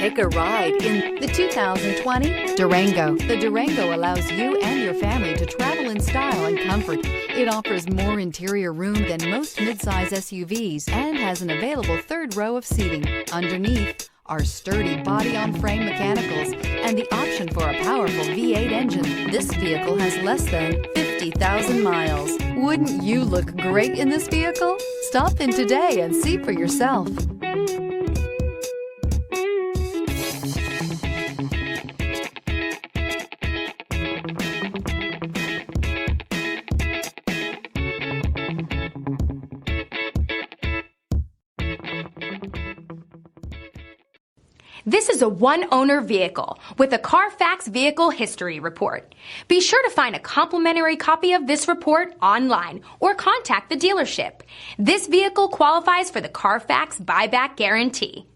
Take a ride in the 2020 Durango. The Durango allows you and your family to travel in style and comfort. It offers more interior room than most midsize SUVs and has an available third row of seating. Underneath are sturdy body-on-frame mechanicals and the option for a powerful V8 engine. This vehicle has less than 50,000 miles. Wouldn't you look great in this vehicle? Stop in today and see for yourself. This is a one-owner vehicle with a Carfax Vehicle History Report. Be sure to find a complimentary copy of this report online or contact the dealership. This vehicle qualifies for the Carfax Buyback Guarantee.